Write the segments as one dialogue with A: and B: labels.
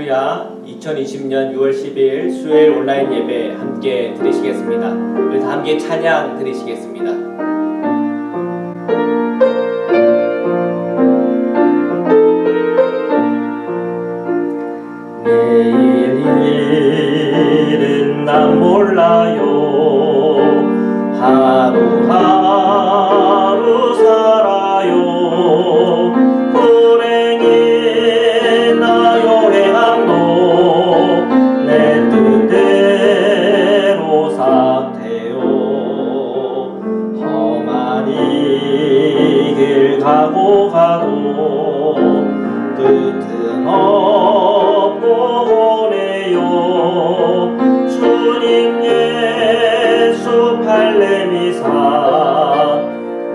A: 할렐루야. 2020년 6월 12일 수요일 온라인 예배 함께 드리시겠습니다. 우리 다 함께 찬양 드리시겠습니다. 내일 일은 난 몰라요. 하루하루 살아요. 불행이나 요행함도 내 뜻대로 삭태요. 험한 이 길 가고 가도 끝은 없고 오네요. 주님 예수 팔레미사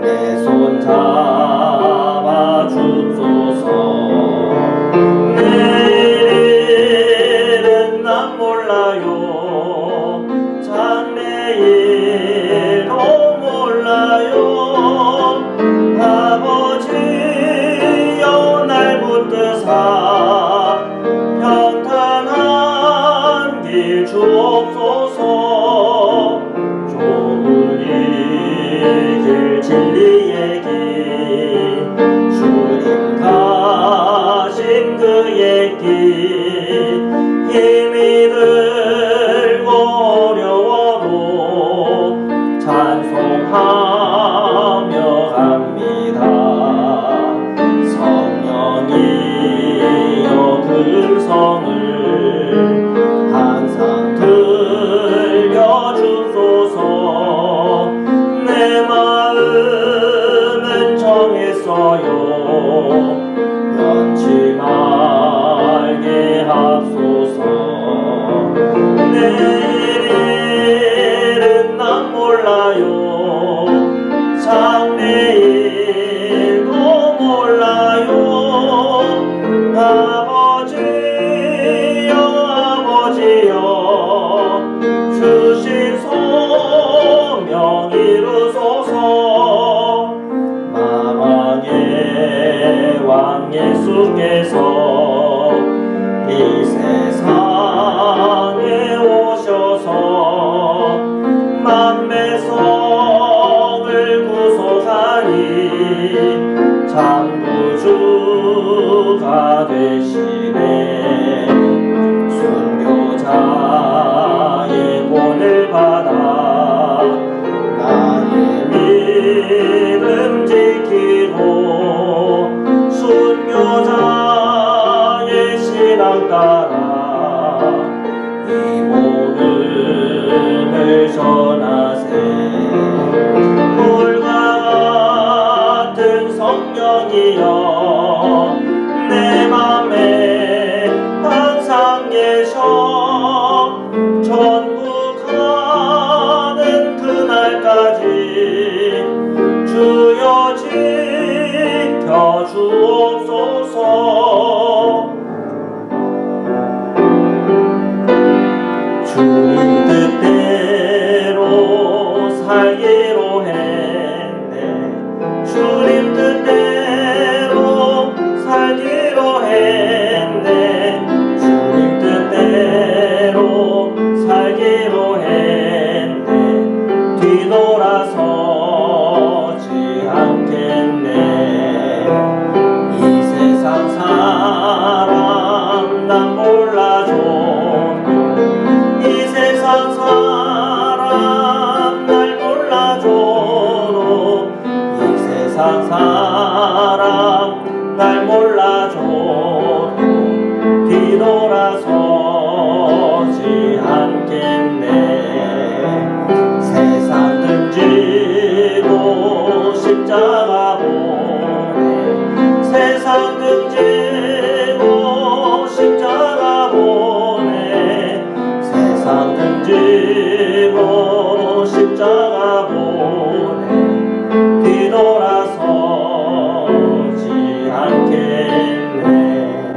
A: 내 손 잡아 주소서. 내일은 난 몰라요. 장래일도 몰라요. 아버지여 날 붙드사 평탄한 길 주옵소서. 좋은 이 길 진리의 길 주님 가신 그의 길 힘이 들고 어려워도 찬송하며 갑니다. 성령이여 음성을 항상 들려주소서. 내 마음은 정했어요. 변치 말게 합소서. 내일은 난 몰라요. 장래일도 몰라요. 아버지여 주신 소명 이루소서. 만왕의 왕 예수께서 이 세상에 오셔서 만배성을 구속하니 장구주가 되시네. 순교자의 본을 받아 나의 믿음 지키고 순교자의 신앙 따라 이 복음을 전하세. 불과 같은 성령이여 내 맘에 항상 계셔. 천국하는 그날까지 주여 지켜 주옵소서. 주님 뜻대로 살기로 했네. 주님 뜻대로 살기로 했네. 주님 뜻대로 살기로 했네. 뒤돌아서지 않겠네. 이 세상 사람 난 몰라줘도 이 세상 사람 날 몰라줘도 이 세상 사람 날 몰라줘도 뒤돌아서지 않겠네. 세상 등지고 십자가 보내. 세상 등지고 십자가 보내. 세상 등지고 십자가 보내. 뒤돌아서지 않겠네.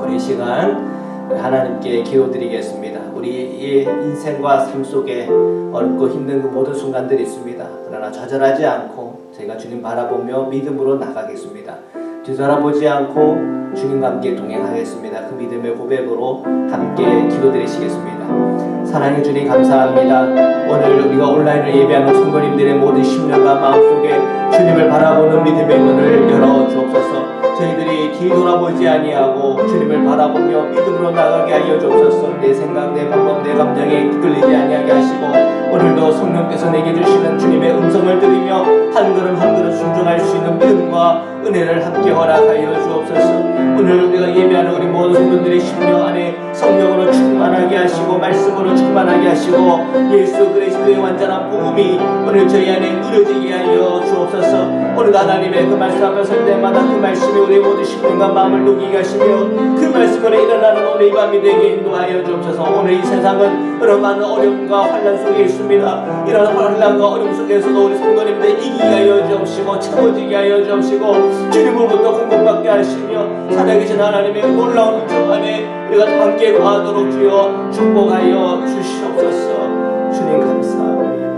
A: 우리 시간 하나님께 기도드리겠습니다. 우리의 인생과 삶 속에 어렵고 힘든 그 모든 순간들이 있습니다. 그러나 좌절하지 않고 저희가 주님 바라보며 믿음으로 나가겠습니다. 뒤돌아보지 않고 주님과 함께 동행하겠습니다. 그 믿음의 고백으로 함께 기도드리시겠습니다. 사랑해 주님 감사합니다. 오늘 우리가 온라인을 예배하는 성도님들의 모든 심령과 마음속에 주님을 바라보는 믿음의 눈을 열어 주옵소서. 저희들이 뒤돌아보지 아니하고 주님을 바라보며 믿음으로 나가게 하여 주옵소서. 내 생각, 내 방법, 내 감정에 이끌리지 아니하게 하시고 오늘도 성령께서 내게 주시는 주님의 음성을 들으며 한 걸음 한 걸음 순종할 수 있는 믿음과 은혜를 함께 허락하여 주옵소서. 오늘 우리가 예배하는 우리 모든 성도들의 심령 안에 성령으로 충만하게 하시고 말씀으로 충만하게 하시고 예수 그리스도의 완전한 복음이 오늘 저희 안에 누려지게 하여 주옵소서. 오늘 하나님의 그 말씀 앞에 설 때마다 그 말씀이 우리 모든 심령과 마음을 녹이게 하시며 그 말씀으로 일어나는 오늘 이 밤이 되게 인도하여 주옵소서. 오늘 이 세상은 여러 많은 어려움과 환난 속에 있습니다. 이런 환난과 어려움 속에서도 우리 성도님들 이기게 하여 주옵시고 채워지게 하여 주옵시고 주님으로부터 공급받게 하시며 살아계신 하나님의 놀라운 은총 안에 우리가 함께 거하도록 주여 축복하여 주시옵소서. 주님 감사합니다.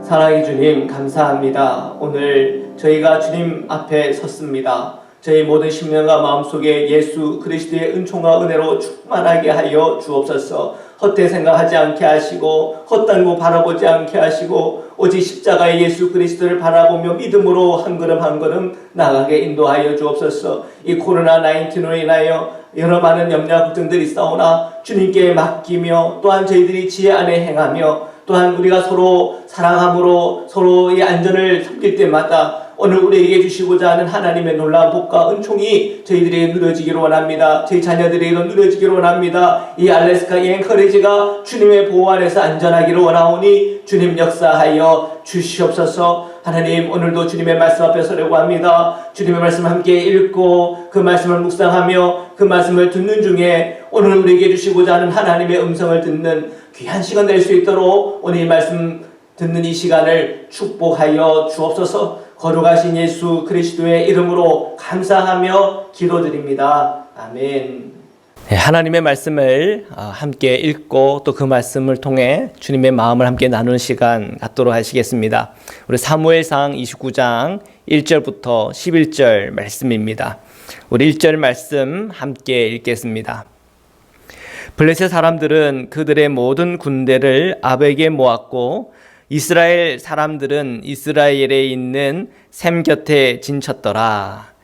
A: 사랑의 주님 감사합니다. 오늘 저희가 주님 앞에 섰습니다. 저희 모든 심령과 마음속에 예수 그리스도의 은총과 은혜로 충만하게 하여 주옵소서. 헛되이 생각하지 않게 하시고 헛다른 거 바라보지 않게 하시고 오직 십자가의 예수 그리스도를 바라보며 믿음으로 한 걸음 한 걸음 나가게 인도하여 주옵소서. 이 코로나 19으로 인하여 여러 많은 염려와 걱정들이 있사오나 주님께 맡기며 또한 저희들이 지혜 안에 행하며 또한 우리가 서로 사랑함으로 서로의 안전을 섬길 때마다 오늘 우리에게 주시고자 하는 하나님의 놀라운 복과 은총이 저희들에게 누려지기를 원합니다. 저희 자녀들에게도 누려지기를 원합니다. 이 알래스카 이 앵커리지가 주님의 보호 아래서 안전하기를 원하오니 주님 역사하여 주시옵소서. 하나님 오늘도 주님의 말씀 앞에 서려고 합니다. 주님의 말씀을 함께 읽고 그 말씀을 묵상하며 그 말씀을 듣는 중에 오늘 우리에게 주시고자 하는 하나님의 음성을 듣는 귀한 시간 될 수 있도록 오늘 이 말씀 듣는 이 시간을 축복하여 주옵소서. 거룩하신 예수 그리스도의 이름으로 감사하며 기도드립니다. 아멘. 하나님의 말씀을 함께 읽고 또 그 말씀을 통해 주님의 마음을 함께 나누는 시간 갖도록 하시겠습니다. 우리 사무엘상 29장 1절부터 11절 말씀입니다. 우리 1절 말씀 함께 읽겠습니다. 블레셋 사람들은 그들의 모든 군대를 아벡에 모았고 이스라엘 사람들은 이스라엘에 있는 샘 곁에 진쳤더라.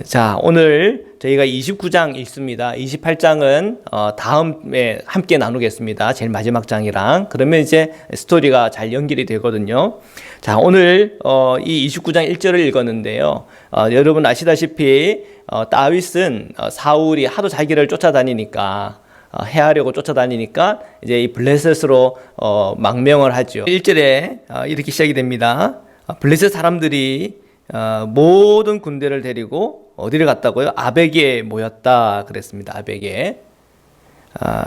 A: 자, 오늘 저희가 29장 읽습니다. 28장은 다음에 함께 나누겠습니다. 제일 마지막 장이랑. 그러면 이제 스토리가 잘 연결이 되거든요. 자, 오늘 이 29장 1절을 읽었는데요. 여러분 아시다시피 다윗은 사울이 하도 자기를 쫓아다니니까 해하려고 쫓아다니니까 이제 이 블레셋으로 망명을 하죠. 1절에 이렇게 시작이 됩니다. 블레셋 사람들이 모든 군대를 데리고 어디를 갔다고요? 아벡에 모였다 그랬습니다. 아벡에.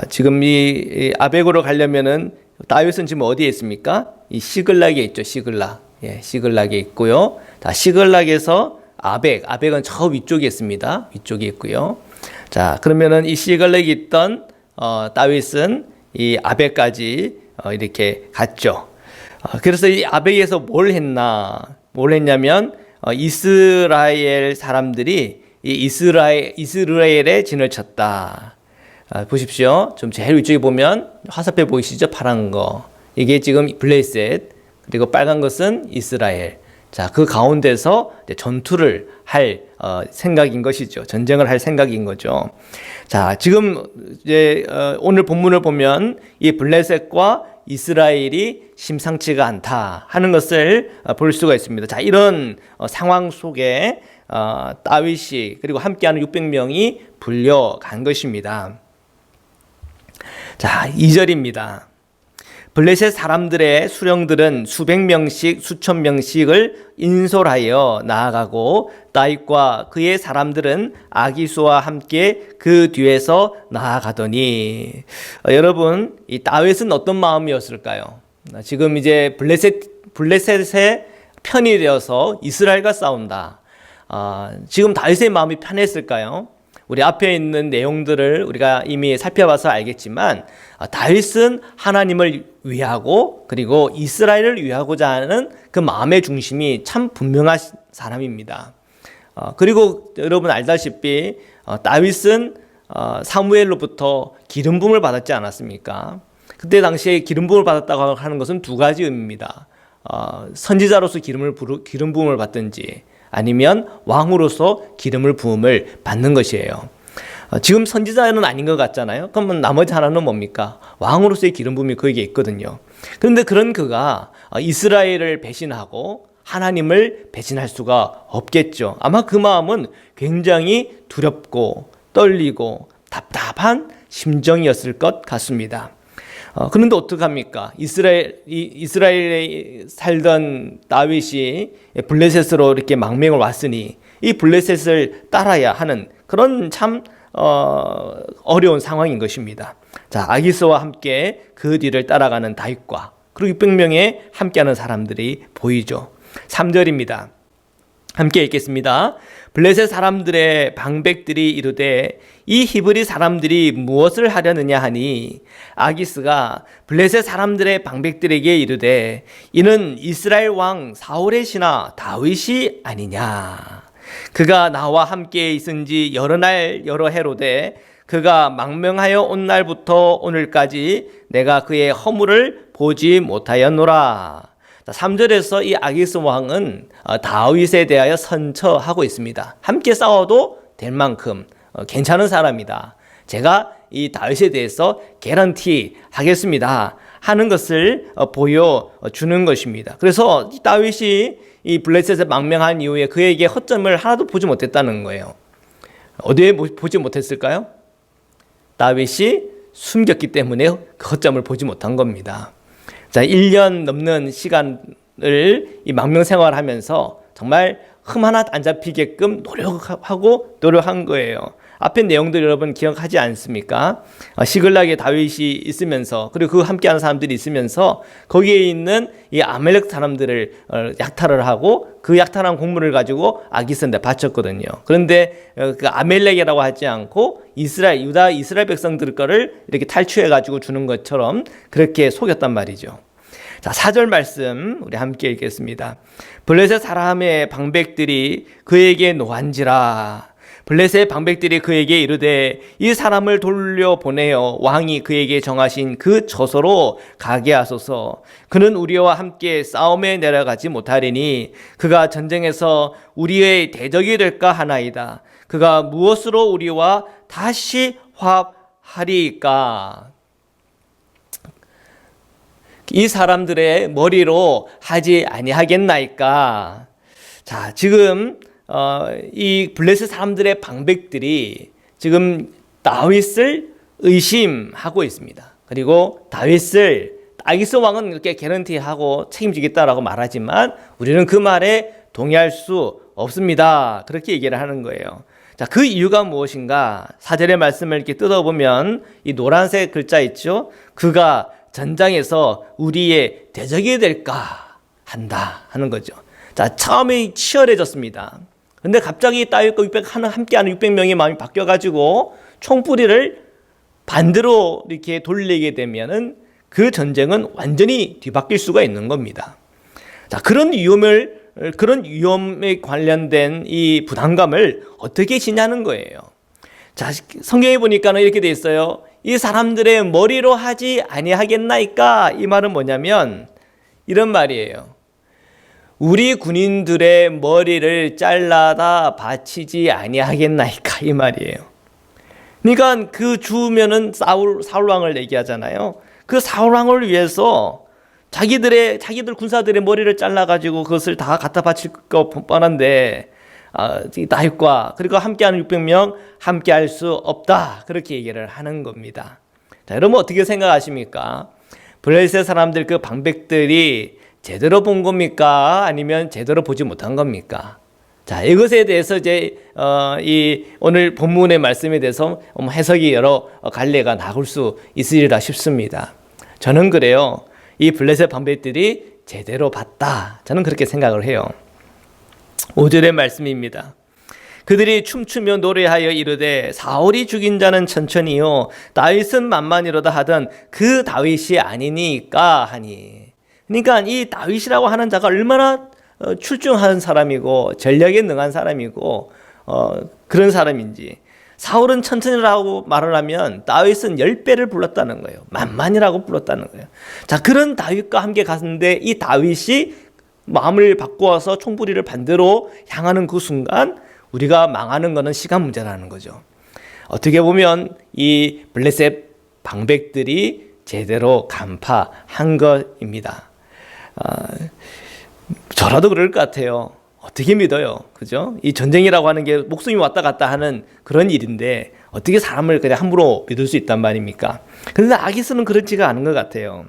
A: 지금 이 아벡으로 가려면은 다윗은 지금 어디에 있습니까? 이 시글락에 있죠. 시글락. 예, 시글락에 있고요. 자, 시글락에서 아벡은 저 위쪽에 있습니다. 위쪽에 있고요. 자, 그러면은 이 시글락에 있던 다윗은 이 아벡까지 이렇게 갔죠. 그래서 이 아벡에서 뭘 했냐면 이스라엘 사람들이 이 이스라엘에 진을 쳤다. 보십시오. 좀 제일 위쪽에 보면 화살표 보이시죠? 파란 거. 이게 지금 블레셋, 그리고 빨간 것은 이스라엘. 자, 그 가운데서 전투를 할 생각인 것이죠. 전쟁을 할 생각인 거죠. 자, 지금 이제 오늘 본문을 보면 이 블레셋과 이스라엘이 심상치가 않다 하는 것을 볼 수가 있습니다. 자, 이런 상황 속에 다윗이 그리고 함께하는 600명이 불려간 것입니다. 자, 2절입니다. 블레셋 사람들의 수령들은 수백 명씩 수천 명씩을 인솔하여 나아가고 다윗과 그의 사람들은 아기수와 함께 그 뒤에서 나아가더니 여러분 이 다윗은 어떤 마음이었을까요? 지금 이제 블레셋의 편이 되어서 이스라엘과 싸운다. 지금 다윗의 마음이 편했을까요? 우리 앞에 있는 내용들을 우리가 이미 살펴봐서 알겠지만 다윗은 하나님을 위하고 그리고 이스라엘을 위하고자 하는 그 마음의 중심이 참 분명한 사람입니다. 그리고 여러분 알다시피 다윗은 사무엘로부터 기름 부음을 받았지 않았습니까? 그때 당시에 기름 부음을 받았다고 하는 것은 두 가지 의미입니다. 선지자로서 기름 부음을 받든지 아니면 왕으로서 기름을 부음을 받는 것이에요. 지금 선지자는 아닌 것 같잖아요. 그러면 나머지 하나는 뭡니까? 왕으로서의 기름 부음이 그에게 있거든요. 그런데 그런 그가 이스라엘을 배신하고 하나님을 배신할 수가 없겠죠. 아마 그 마음은 굉장히 두렵고 떨리고 답답한 심정이었을 것 같습니다. 그런데 어떡합니까? 이스라엘에 살던 다윗이 블레셋으로 이렇게 망명을 왔으니 이 블레셋을 따라야 하는 그런 참 어려운 상황인 것입니다. 자, 아기스와 함께 그 뒤를 따라가는 다윗과 그리고 600명의 함께하는 사람들이 보이죠. 3절입니다. 함께 읽겠습니다. 블레셋 사람들의 방백들이 이르되 이 히브리 사람들이 무엇을 하려느냐 하니 아기스가 블레셋 사람들의 방백들에게 이르되 이는 이스라엘 왕 사울의 신하 다윗이 아니냐. 그가 나와 함께 있은 지 여러 날 여러 해로되 그가 망명하여 온 날부터 오늘까지 내가 그의 허물을 보지 못하였노라. 3절에서 이 아기스 왕은 다윗에 대하여 선처하고 있습니다. 함께 싸워도 될 만큼 괜찮은 사람이다. 제가 이 다윗에 대해서 개런티 하겠습니다 하는 것을 보여주는 것입니다. 그래서 다윗이 이 블레셋에 망명한 이후에 그에게 허점을 하나도 보지 못했다는 거예요. 어디에 보지 못했을까요? 다윗이 숨겼기 때문에 그 허점을 보지 못한 겁니다. 자, 1년 넘는 시간을 이 망명 생활을 하면서 정말 흠 하나 안 잡히게끔 노력한 거예요. 앞에 내용들 여러분 기억하지 않습니까? 시글락에 다윗이 있으면서 그리고 그 함께하는 사람들이 있으면서 거기에 있는 이 아멜렉 사람들을 약탈을 하고 그 약탈한 곡물을 가지고 아기스한테 바쳤거든요. 그런데 그 아멜렉이라고 하지 않고 유다 이스라엘 백성들 거를 이렇게 탈취해 가지고 주는 것처럼 그렇게 속였단 말이죠. 자, 4절 말씀 우리 함께 읽겠습니다. 블레셋 사람의 방백들이 그에게 노한지라. 블레셋 방백들이 그에게 이르되 이 사람을 돌려보내어 왕이 그에게 정하신 그 처소로 가게 하소서. 그는 우리와 함께 싸움에 내려가지 못하리니 그가 전쟁에서 우리의 대적이 될까 하나이다. 그가 무엇으로 우리와 다시 화합하리까? 이 사람들의 머리로 하지 아니하겠나이까? 자, 지금 이 블레셋 사람들의 방백들이 지금 다윗을 의심하고 있습니다. 그리고 다윗을 아기스 왕은 이렇게 개런티하고 책임지겠다라고 말하지만 우리는 그 말에 동의할 수 없습니다. 그렇게 얘기를 하는 거예요. 자, 그 이유가 무엇인가? 4절의 말씀을 이렇게 뜯어보면 이 노란색 글자 있죠? 그가 전장에서 우리의 대적이 될까 한다 하는 거죠. 자, 처음에 치열해졌습니다. 근데 갑자기 다윗과 함께하는 600명의 마음이 바뀌어가지고 총뿌리를 반대로 이렇게 돌리게 되면은 그 전쟁은 완전히 뒤바뀔 수가 있는 겁니다. 자, 그런 위험에 관련된 이 부담감을 어떻게 지냐는 거예요. 자, 성경에 보니까는 이렇게 돼 있어요. 이 사람들의 머리로 하지 아니하겠나이까? 이 말은 뭐냐면 이런 말이에요. 우리 군인들의 머리를 잘라다 바치지 아니하겠나이까? 이 말이에요. 그러니까 그 주면은 사울 왕을 얘기하잖아요. 그 사울 왕을 위해서 자기들 군사들의 머리를 잘라가지고 그것을 다 갖다 바칠 거 뻔한데 다윗과 그리고 함께하는 600명 함께할 수 없다 그렇게 얘기를 하는 겁니다. 자, 여러분 어떻게 생각하십니까? 블레셋 사람들 그 방백들이 제대로 본 겁니까? 아니면 제대로 보지 못한 겁니까? 자, 이것에 대해서 이제 이 오늘 본문의 말씀에 대해서 해석이 여러 갈래가 나올 수 있으리라 싶습니다. 저는 그래요. 이 블레셋 방백들이 제대로 봤다. 저는 그렇게 생각을 해요. 5절의 말씀입니다. 그들이 춤추며 노래하여 이르되 사울이 죽인 자는 천천히요 다윗은 만만이로다 하던 그 다윗이 아니니까 하니. 그러니까 이 다윗이라고 하는 자가 얼마나 출중한 사람이고 전략에 능한 사람이고 그런 사람인지. 사울은 천천히라고 말을 하면 다윗은 10배를 불렀다는 거예요. 만만이라고 불렀다는 거예요. 자, 그런 다윗과 함께 갔는데 이 다윗이 마음을 바꾸어서 총부리를 반대로 향하는 그 순간 우리가 망하는 것은 시간 문제라는 거죠. 어떻게 보면 이 블레셋 방백들이 제대로 간파한 것입니다. 저라도 그럴 것 같아요. 어떻게 믿어요? 그죠? 이 전쟁이라고 하는 게 목숨이 왔다 갔다 하는 그런 일인데 어떻게 사람을 그냥 함부로 믿을 수 있단 말입니까? 그런데 아기스는 그렇지가 않은 것 같아요.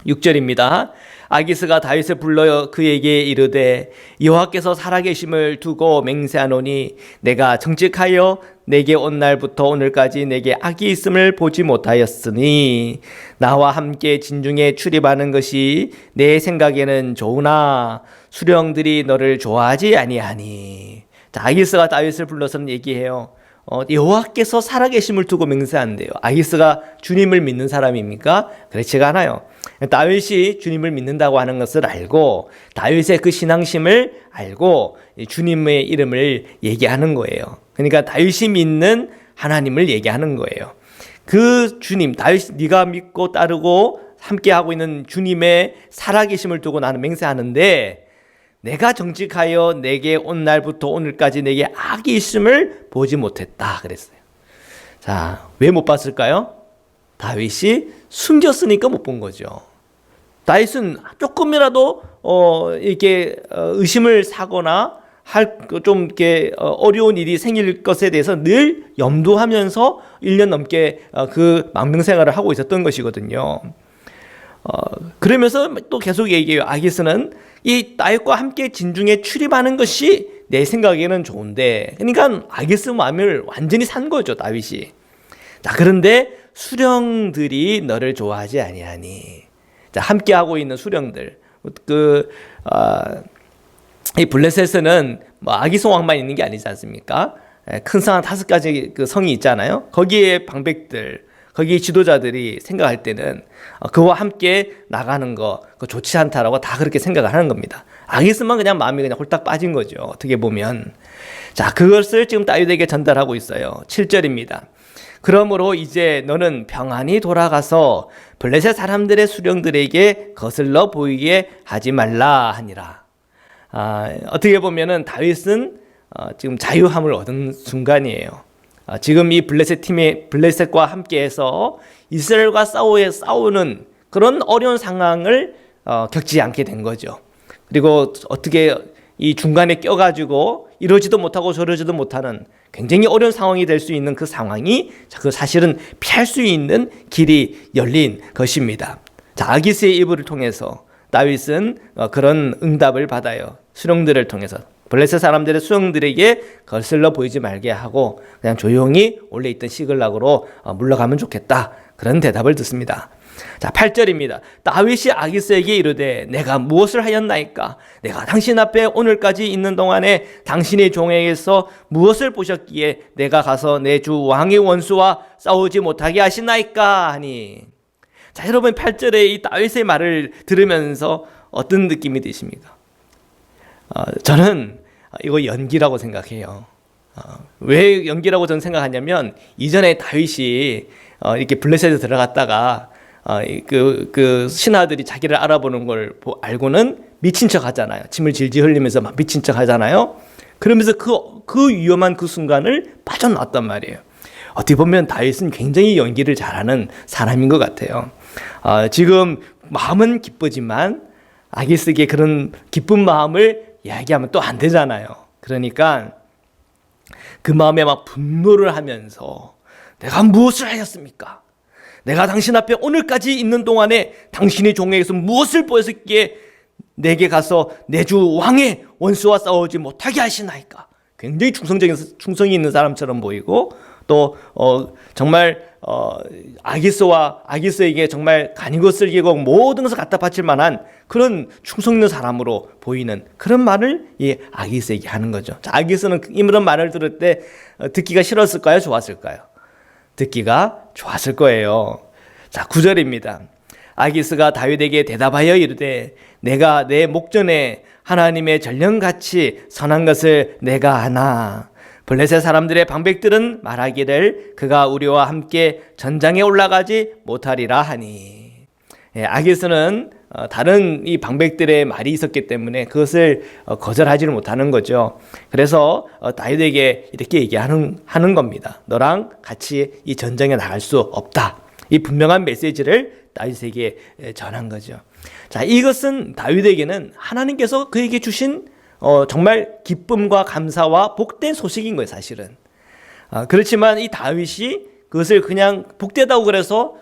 A: 6절입니다. 아기스가 다윗을 불러 그에게 이르되 여호와께서 살아계심을 두고 맹세하노니 내가 정직하여 내게 온 날부터 오늘까지 내게 악이 있음을 보지 못하였으니 나와 함께 진중에 출입하는 것이 내 생각에는 좋으나 수령들이 너를 좋아하지 아니하니. 자, 아기스가 다윗을 불러서는 얘기해요. 여호와께서 살아계심을 두고 맹세한대요. 아기스가 주님을 믿는 사람입니까? 그렇지가 않아요. 다윗이 주님을 믿는다고 하는 것을 알고 다윗의 그 신앙심을 알고 주님의 이름을 얘기하는 거예요. 그러니까 다윗이 믿는 하나님을 얘기하는 거예요. 그 주님, 다윗 네가 믿고 따르고 함께하고 있는 주님의 살아계심을 두고 나는 맹세하는데 내가 정직하여 내게 온 날부터 오늘까지 내게 악이 있음을 보지 못했다 그랬어요. 자, 왜 못 봤을까요? 다윗이 숨겼으니까 못 본 거죠. 다윗은 조금이라도 이렇게 의심을 사거나 좀 이렇게 어려운 일이 생길 것에 대해서 늘 염두하면서 1년 넘게 그 망명 생활을 하고 있었던 것이거든요. 그러면서 또 계속 얘기해요. 아기스는 이 다윗과 함께 진중에 출입하는 것이 내 생각에는 좋은데, 그러니까 아기스 마음을 완전히 산 거죠, 다윗이. 자, 그런데 수령들이 너를 좋아하지 아니하니. 자, 함께하고 있는 수령들. 이 블레셋에는 뭐 아기스 왕만 있는 게 아니지 않습니까? 큰 성 한 5가지 그 성이 있잖아요. 거기에 방백들, 거기 지도자들이 생각할 때는 그와 함께 나가는 거 그거 좋지 않다라고 다 그렇게 생각을 하는 겁니다. 아기스만 그냥 마음이 그냥 홀딱 빠진 거죠. 어떻게 보면. 자, 그것을 지금 다윗에게 전달하고 있어요. 7절입니다. 그러므로 이제 너는 평안히 돌아가서 블레셋 사람들의 수령들에게 거슬러 보이게 하지 말라 하니라. 어떻게 보면은 다윗은 지금 자유함을 얻은 순간이에요. 지금 이 블레셋과 함께해서 이스라엘과 싸우는 그런 어려운 상황을 겪지 않게 된 거죠. 그리고 어떻게 이 중간에 껴가지고 이러지도 못하고 저러지도 못하는 굉장히 어려운 상황이 될 수 있는 그 상황이 그 사실은 피할 수 있는 길이 열린 것입니다. 자, 아기스의 이불을 통해서 다윗은 그런 응답을 받아요. 수령들을 통해서. 블레셋 사람들의 수령들에게 거슬러 보이지 말게 하고 그냥 조용히 원래 있던 시글락으로 물러가면 좋겠다. 그런 대답을 듣습니다. 자, 8절입니다. 다윗이 아기스에게 이르되 내가 무엇을 하였나이까? 내가 당신 앞에 오늘까지 있는 동안에 당신의 종에게서 무엇을 보셨기에 내가 가서 내 주 왕의 원수와 싸우지 못하게 하시나이까? 하니. 자, 여러분 8절에 이 다윗의 말을 들으면서 어떤 느낌이 드십니까? 저는 이거 연기라고 생각해요. 왜 연기라고 저는 생각하냐면 이전에 다윗이 이렇게 블레셋에 들어갔다가 그 신하들이 자기를 알아보는 걸 알고는 미친 척 하잖아요. 침을 질질 흘리면서 막 미친 척 하잖아요. 그러면서 그 위험한 그 순간을 빠져나왔단 말이에요. 어떻게 보면 다윗은 굉장히 연기를 잘하는 사람인 것 같아요. 지금 마음은 기쁘지만 아기스에게 그런 기쁜 마음을 이야기하면 또 안 되잖아요. 그러니까 그 마음에 막 분노를 하면서 내가 무엇을 하였습니까? 내가 당신 앞에 오늘까지 있는 동안에 당신의 종에게서 무엇을 보였기에 내게 가서 내 주 왕의 원수와 싸우지 못하게 하시나이까? 굉장히 충성이 있는 사람처럼 보이고 또 정말 아기스에게 정말 간이것을 이고 모든 것을 갖다 바칠 만한 그런 충성 있는 사람으로 보이는 그런 말을 이 아기스에게 하는 거죠. 자, 아기스는 이런 말을 들을 때 듣기가 싫었을까요? 좋았을까요? 듣기가 좋았을 거예요. 자, 9절입니다. 아기스가 다윗에게 대답하여 이르되 내가 내 목전에 하나님의 전령같이 선한 것을 내가 아나. 블레셋 사람들의 방백들은 말하기를 그가 우리와 함께 전장에 올라가지 못하리라 하니. 아기스는 다른 이 방백들의 말이 있었기 때문에 그것을 거절하지를 못하는 거죠. 그래서 다윗에게 이렇게 얘기하는 겁니다. 너랑 같이 이 전쟁에 나갈 수 없다. 이 분명한 메시지를 다윗에게 전한 거죠. 자, 이것은 다윗에게는 하나님께서 그에게 주신 정말 기쁨과 감사와 복된 소식인 거예요, 사실은. 그렇지만 이 다윗이 그것을 그냥 복되다고 그래서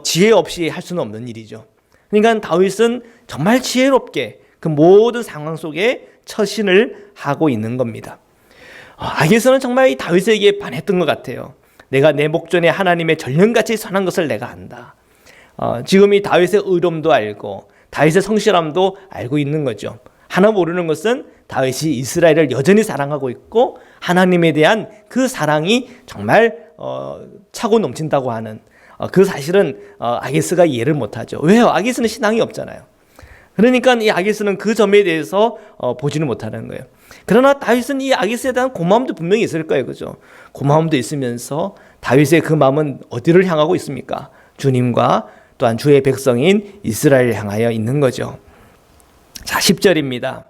A: 지혜 없이 할 수는 없는 일이죠. 그러니까 다윗은 정말 지혜롭게 그 모든 상황 속에 처신을 하고 있는 겁니다. 아기스는 정말 이 다윗에게 반했던 것 같아요. 내가 내 목전에 하나님의 전령같이 선한 것을 내가 안다. 지금 이 다윗의 의로움도 알고 다윗의 성실함도 알고 있는 거죠. 하나 모르는 것은 다윗이 이스라엘을 여전히 사랑하고 있고 하나님에 대한 그 사랑이 정말 차고 넘친다고 하는 그 사실은 아기스가 이해를 못하죠. 왜요? 아기스는 신앙이 없잖아요. 그러니까 이 아기스는 그 점에 대해서 보지는 못하는 거예요. 그러나 다윗은 이 아기스에 대한 고마움도 분명히 있을 거예요. 그죠? 고마움도 있으면서 다윗의 그 마음은 어디를 향하고 있습니까? 주님과 또한 주의 백성인 이스라엘을 향하여 있는 거죠. 자, 10절입니다.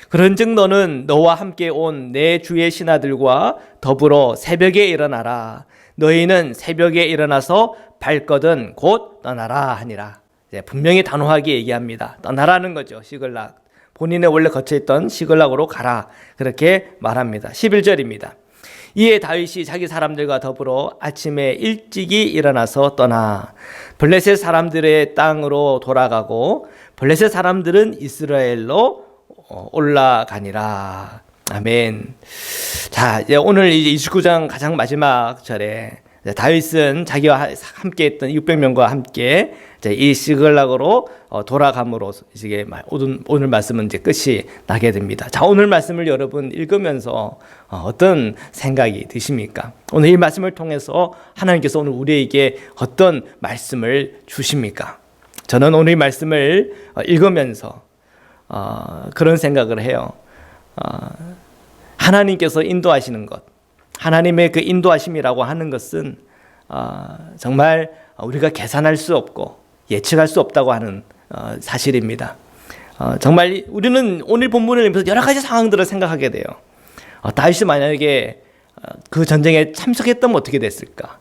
A: 그런즉 너는 너와 함께 온 내 주의 신하들과 더불어 새벽에 일어나라. 너희는 새벽에 일어나서 발거든 곧 떠나라 하니라. 분명히 단호하게 얘기합니다. 떠나라는 거죠. 시글락. 본인의 원래 거쳐있던 시글락으로 가라. 그렇게 말합니다. 11절입니다. 이에 다윗이 자기 사람들과 더불어 아침에 일찍이 일어나서 떠나 블레셋 사람들의 땅으로 돌아가고 블레셋 사람들은 이스라엘로 올라가니라. 아멘. 자, 이제 오늘 이제 29장 가장 마지막 절에 다윗은 자기와 함께 했던 600명과 함께 이 시글락으로 돌아감으로 이제 오늘 말씀은 이제 끝이 나게 됩니다. 자, 오늘 말씀을 여러분 읽으면서 어떤 생각이 드십니까? 오늘 이 말씀을 통해서 하나님께서 오늘 우리에게 어떤 말씀을 주십니까? 저는 오늘 이 말씀을 읽으면서 그런 생각을 해요. 하나님께서 인도하시는 것, 하나님의 그 인도하심이라고 하는 것은 정말 우리가 계산할 수 없고 예측할 수 없다고 하는 사실입니다. 정말 우리는 오늘 본문을 읽으면서 여러 가지 상황들을 생각하게 돼요. 다윗이 만약에 그 전쟁에 참석했다면 어떻게 됐을까?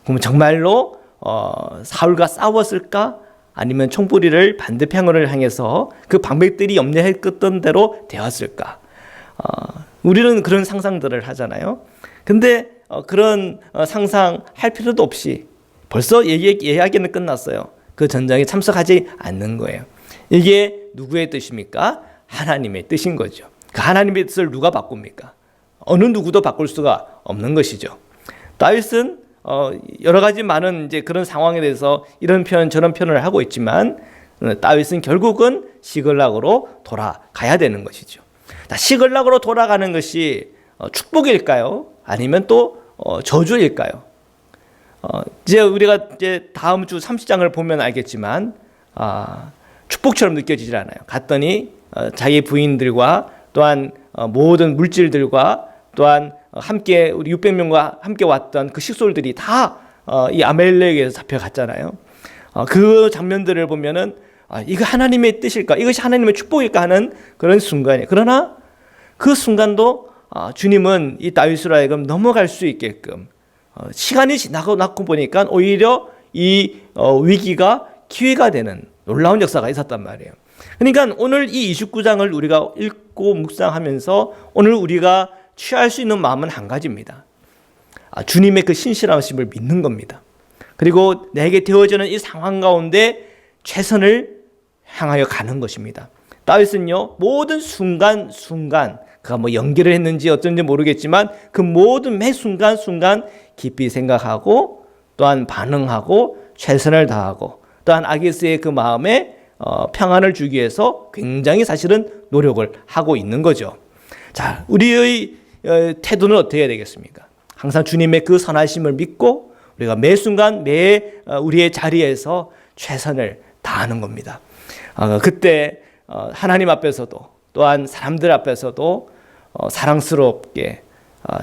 A: 그러면 정말로 사울과 싸웠을까? 아니면 총부리를 반대편을 향해서 그 방백들이 염려했던 대로 되었을까? 우리는 그런 상상들을 하잖아요. 근데 그런 상상할 필요도 없이 벌써 이야기는 끝났어요. 그 전쟁에 참석하지 않는 거예요. 이게 누구의 뜻입니까? 하나님의 뜻인 거죠. 그 하나님의 뜻을 누가 바꿉니까? 어느 누구도 바꿀 수가 없는 것이죠. 다윗은 여러 가지 많은 이제 그런 상황에 대해서 이런 표현 저런 표현을 하고 있지만 다윗은 결국은 시글락으로 돌아가야 되는 것이죠. 시글락으로 돌아가는 것이 축복일까요? 아니면 또 저주일까요? 이제 우리가 이제 다음 주 30장을 보면 알겠지만 축복처럼 느껴지질 않아요. 갔더니 자기 부인들과 또한 모든 물질들과 또한 함께 우리 600명과 함께 왔던 그 식솔들이 다 이 아멜렉에서 잡혀갔잖아요. 그 장면들을 보면은 이거 하나님의 뜻일까? 이것이 하나님의 축복일까 하는 그런 순간이에요. 그러나 그 순간도 주님은 이 다윗으로 하여금 넘어갈 수 있게끔 시간이 지나고 보니까 오히려 이 위기가 기회가 되는 놀라운 역사가 있었단 말이에요. 그러니까 오늘 이 29장을 우리가 읽고 묵상하면서 오늘 우리가 취할 수 있는 마음은 한 가지입니다. 주님의 그 신실하심을 믿는 겁니다. 그리고 내게 되어지는 이 상황 가운데 최선을 향하여 가는 것입니다. 다윗은요, 모든 순간순간, 그가 뭐 연기를 했는지 어쩐지 모르겠지만 그 모든 매 순간순간 깊이 생각하고 또한 반응하고 최선을 다하고 또한 아기스의 그 마음에 평안을 주기 위해서 굉장히 사실은 노력을 하고 있는 거죠. 자, 우리의 태도는 어떻게 해야 되겠습니까? 항상 주님의 그 선하심을 믿고 우리가 매 순간 매 우리의 자리에서 최선을 다하는 겁니다. 그때 하나님 앞에서도 또한 사람들 앞에서도 사랑스럽게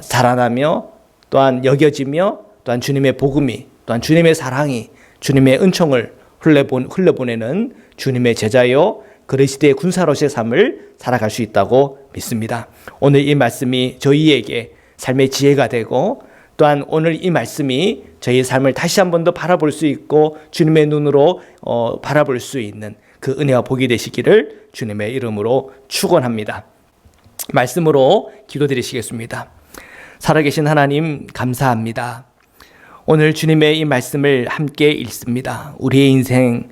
A: 자라나며 또한 여겨지며 또한 주님의 복음이 또한 주님의 사랑이 주님의 은총을 흘려보내는 주님의 제자요 그리스도의 군사로서의 삶을 살아갈 수 있다고 믿습니다. 오늘 이 말씀이 저희에게 삶의 지혜가 되고 또한 오늘 이 말씀이 저희의 삶을 다시 한 번 더 바라볼 수 있고 주님의 눈으로 바라볼 수 있는 그 은혜와 복이 되시기를 주님의 이름으로 축원합니다. 말씀으로 기도드리시겠습니다. 살아계신 하나님 감사합니다. 오늘 주님의 이 말씀을 함께 읽습니다. 우리의 인생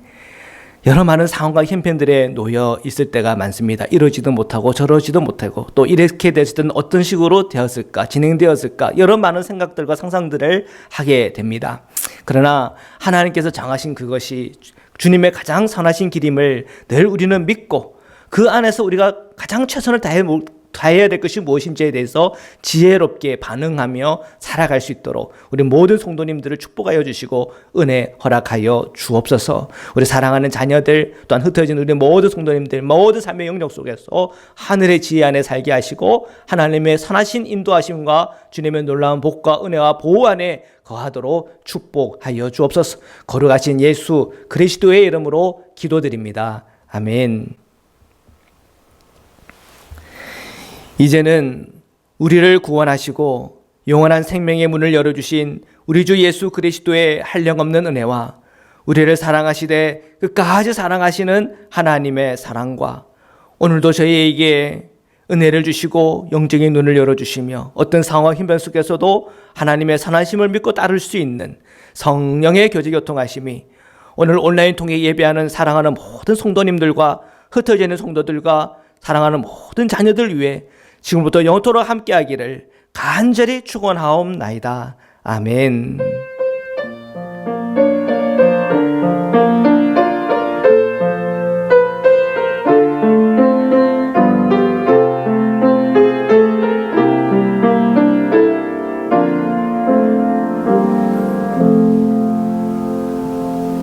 A: 여러 많은 상황과 형편들에 놓여 있을 때가 많습니다. 이러지도 못하고 저러지도 못하고 또 이렇게 됐을 때는 어떤 식으로 되었을까 진행되었을까 여러 많은 생각들과 상상들을 하게 됩니다. 그러나 하나님께서 정하신 그것이 주님의 가장 선하신 길임을 늘 우리는 믿고 그 안에서 우리가 가장 최선을 다해야 될 것이 무엇인지에 대해서 지혜롭게 반응하며 살아갈 수 있도록 우리 모든 성도님들을 축복하여 주시고 은혜 허락하여 주옵소서. 우리 사랑하는 자녀들 또한 흩어진 우리 모든 성도님들 모든 삶의 영역 속에서 하늘의 지혜 안에 살게 하시고 하나님의 선하신 인도하심과 주님의 놀라운 복과 은혜와 보호 안에 거하도록 축복하여 주옵소서. 거룩하신 예수 그리스도의 이름으로 기도드립니다. 아멘. 이제는 우리를 구원하시고 영원한 생명의 문을 열어주신 우리 주 예수 그리스도의 한량없는 은혜와 우리를 사랑하시되 끝까지 사랑하시는 하나님의 사랑과 오늘도 저희에게 은혜를 주시고 영적인 눈을 열어주시며 어떤 상황 힘변 속에서도 하나님의 선하심을 믿고 따를 수 있는 성령의 교제교통하심이 오늘 온라인 통해 예배하는 사랑하는 모든 성도님들과 흩어져 있는 성도들과 사랑하는 모든 자녀들 위해 지금부터 영토로 함께하기를 간절히 축원하옵나이다. 아멘.